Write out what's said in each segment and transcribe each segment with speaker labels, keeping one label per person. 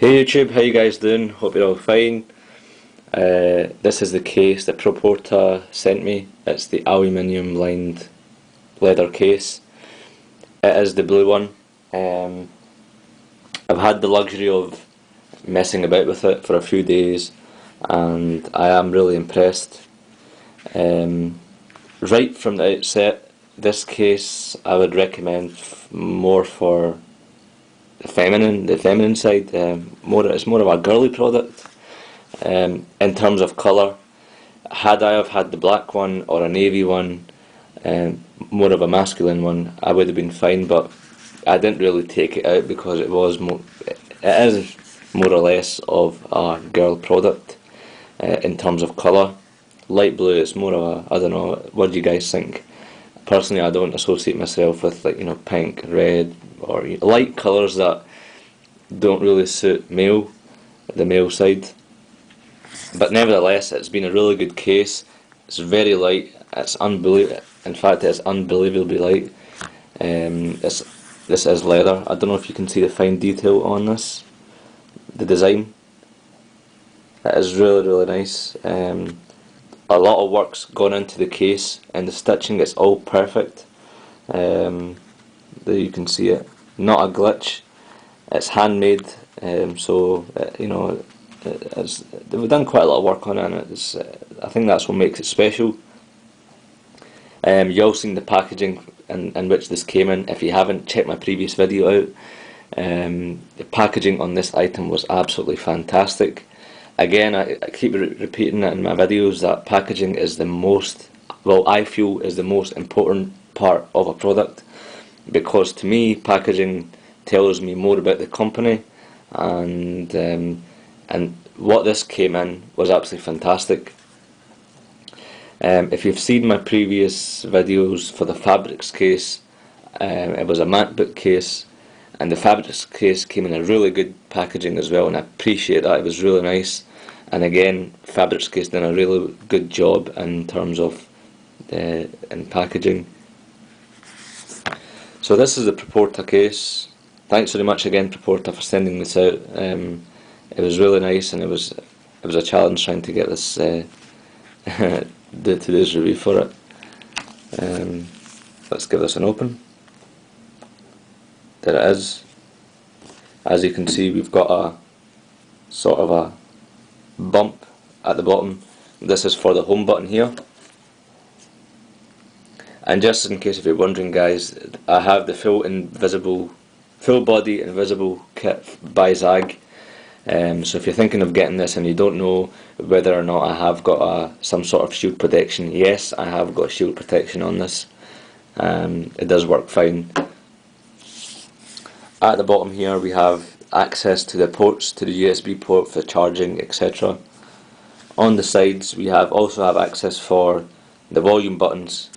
Speaker 1: Hey YouTube, how you guys doing? Hope you're all fine. This is the case that Proporta sent me. It's the aluminium lined leather case. It is the blue one. I've had the luxury of messing about with it for a few days and I am really impressed. Right from the outset, this case I would recommend more for the feminine side. It's more of a girly product. In terms of colour, had I have had the black one or a navy one, more of a masculine one, I would have been fine. But I didn't really take it out because it is more or less of a girl product in terms of colour. Light blue, it's more of a, I don't know, what do you guys think? Personally, I don't associate myself with pink, red, or light colours that don't really suit the male side. But nevertheless, it's been a really good case. It's very light. It's unbelievable. In fact, it's unbelievably light. This is leather. I don't know if you can see the fine detail on this. The design. It is really nice. A lot of work's gone into the case and the stitching. It's all perfect. There you can see it. Not a glitch. It's handmade. They've done quite a lot of work on it, and I think that's what makes it special. You all seen the packaging in which this came in. If you haven't, check my previous video out. The packaging on this item was absolutely fantastic. Again, I keep repeating it in my videos that packaging is I feel is the most important part of a product, because to me packaging tells me more about the company, and what this came in was absolutely fantastic. If you've seen my previous videos for the fabrics case, it was a MacBook case, and the fabrics case came in a really good packaging as well, and I appreciate that. It was really nice, and again, fabrics case done a really good job in terms of in packaging. So this is the Proporta case. Thanks very much again, Proporta, for sending this out. It was really nice, and it was a challenge trying to get this do today's review for it. Let's give this an open. There it is. As you can see, we've got a sort of a bump at the bottom. This is for the home button here. And just in case if you're wondering, guys, I have the full body invisible kit by Zag. So if you're thinking of getting this and you don't know whether or not I have got some sort of shield protection, yes, I have got shield protection on this. It does work fine. At the bottom here we have access to the ports, to the USB port for charging, etc. On the sides we also have access for the volume buttons,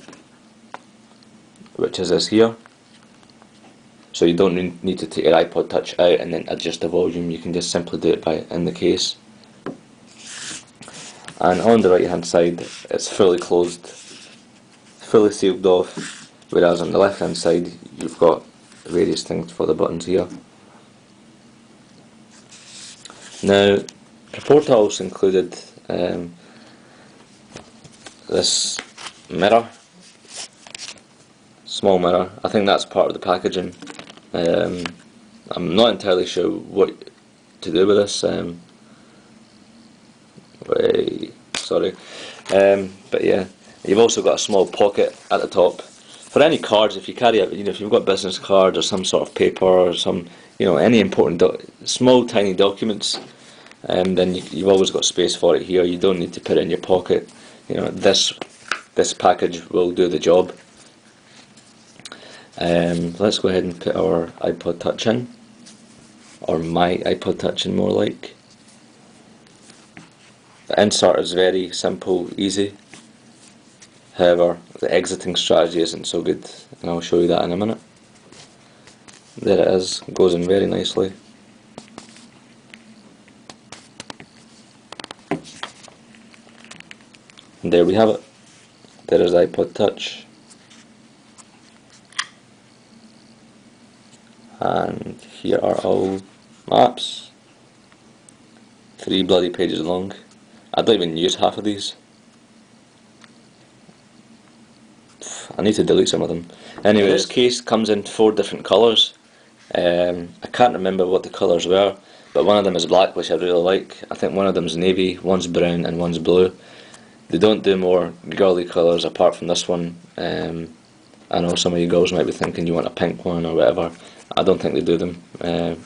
Speaker 1: which is this here. So you don't need to take your iPod Touch out and then adjust the volume. You can just simply do it in the case. And on the right hand side it's fully closed, fully sealed off, whereas on the left hand side you've got various things for the buttons here. Now, Proporta also included this mirror, small mirror. I think that's part of the packaging. I'm not entirely sure what to do with this. But yeah, you've also got a small pocket at the top for any cards. If you carry if you've got business cards or some sort of paper or some, any important small tiny documents, then you've always got space for it here. You don't need to put it in your pocket. This package will do the job. Let's go ahead and put our iPod Touch in, or my iPod Touch in more like. The insert is very simple, easy. However, the exiting strategy isn't so good, and I'll show you that in a minute. There it is, goes in very nicely. And there we have it. There is iPod Touch. And here are all maps. 3 bloody pages long. I don't even use half of these. I need to delete some of them. Anyway, this case comes in 4 different colours. I can't remember what the colours were, but one of them is black, which I really like. I think one of them is navy, one's brown and one's blue. They don't do more girly colours apart from this one. I know some of you girls might be thinking you want a pink one or whatever. I don't think they do them.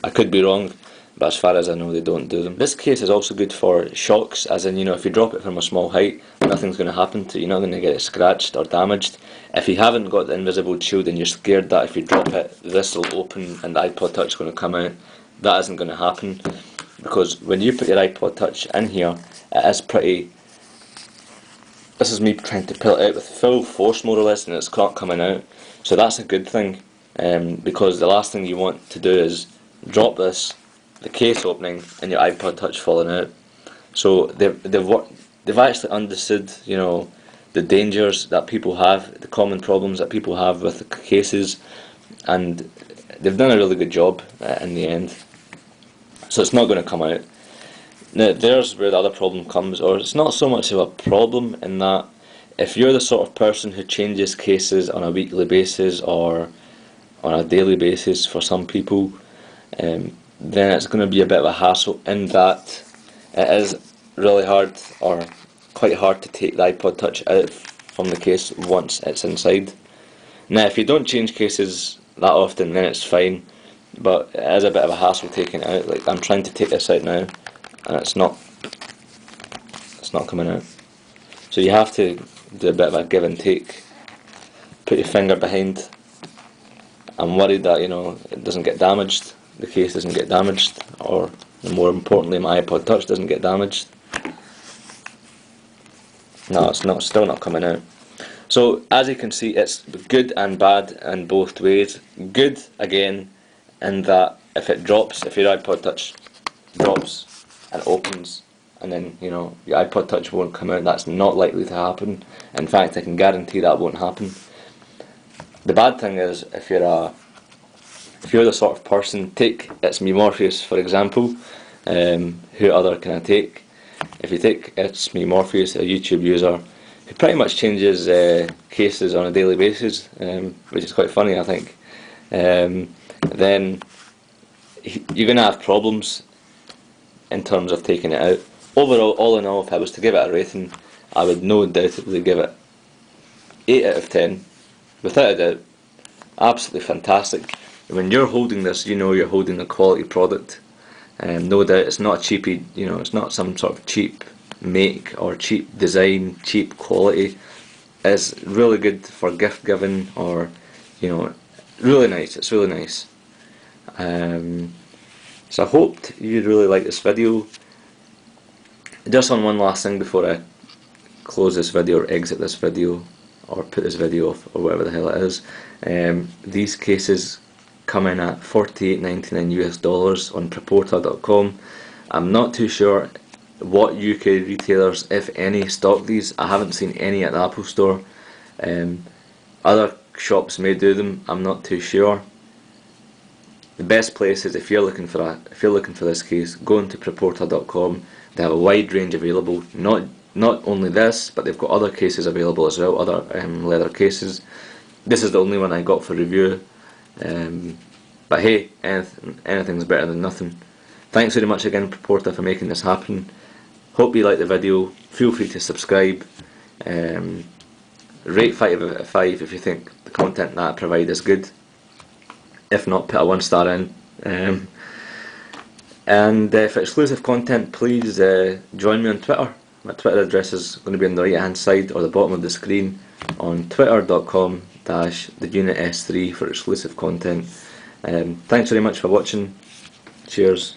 Speaker 1: I could be wrong, but as far as I know they don't do them. This case is also good for shocks, as in, you know, if you drop it from a small height, nothing's going to happen to you, you're not going to get it scratched or damaged. If you haven't got the invisible shield and you're scared that if you drop it this will open and the iPod Touch is going to come out, that isn't going to happen, because when you put your iPod Touch in here, it is pretty... This is me trying to pull it out with full force more or less, and it's not coming out. So that's a good thing, because the last thing you want to do is drop this, the case opening, and your iPod Touch falling out. So they've actually understood, you know, the dangers that people have, the common problems that people have with the cases, and they've done a really good job in the end. So it's not going to come out. Now there's where the other problem comes, or it's not so much of a problem in that if you're the sort of person who changes cases on a weekly basis or on a daily basis for some people, then it's going to be a bit of a hassle in that it is really hard, or quite hard, to take the iPod Touch out from the case once it's inside. Now if you don't change cases that often then it's fine, but it is a bit of a hassle taking it out. Like, I'm trying to take this out now and it's not coming out. So you have to do a bit of a give and take. Put your finger behind. I'm worried that, you know, it doesn't get damaged, the case doesn't get damaged, or more importantly my iPod Touch doesn't get damaged. No, it's still not coming out. So as you can see, it's good and bad in both ways. Good again in that if it drops, if your iPod Touch drops and opens, and then, you know, your iPod Touch won't come out, that's not likely to happen. In fact, I can guarantee that won't happen. The bad thing is, if you're the sort of person, take It's Me Morpheus for example. Who other can I take? If you take It's Me Morpheus, a YouTube user who pretty much changes cases on a daily basis, which is quite funny, I think, then you're going to have problems in terms of taking it out. Overall, all in all, if I was to give it a rating, I would no doubtedly give it 8 out of 10, without a doubt. Absolutely fantastic. When you're holding this, you know you're holding a quality product. No doubt, it's not a cheapy, you know, it's not some sort of cheap make or cheap design, cheap quality. It's really good for gift giving, or, you know, really nice. It's really nice. So I hoped you'd really like this video. Just on one last thing before I close this video or exit this video or put this video off or whatever the hell it is, these cases come in at $48.99 US on Proporta.com. I'm not too sure what UK retailers, if any, stock these. I haven't seen any at the Apple Store. Other shops may do them. I'm not too sure. The best place is, if you're looking for this case, go into Proporta.com. They have a wide range available. Not only this, but they've got other cases available as well, other leather cases. This is the only one I got for review. But hey, anything's better than nothing. Thanks very much again, Proporta, for making this happen. Hope you liked the video. Feel free to subscribe. Rate 5 out of 5 if you think the content that I provide is good. If not, put a 1-star in. And for exclusive content, please join me on Twitter. My Twitter address is going to be on the right hand side or the bottom of the screen, on twitter.com/theunits3 for exclusive content. Thanks very much for watching. Cheers.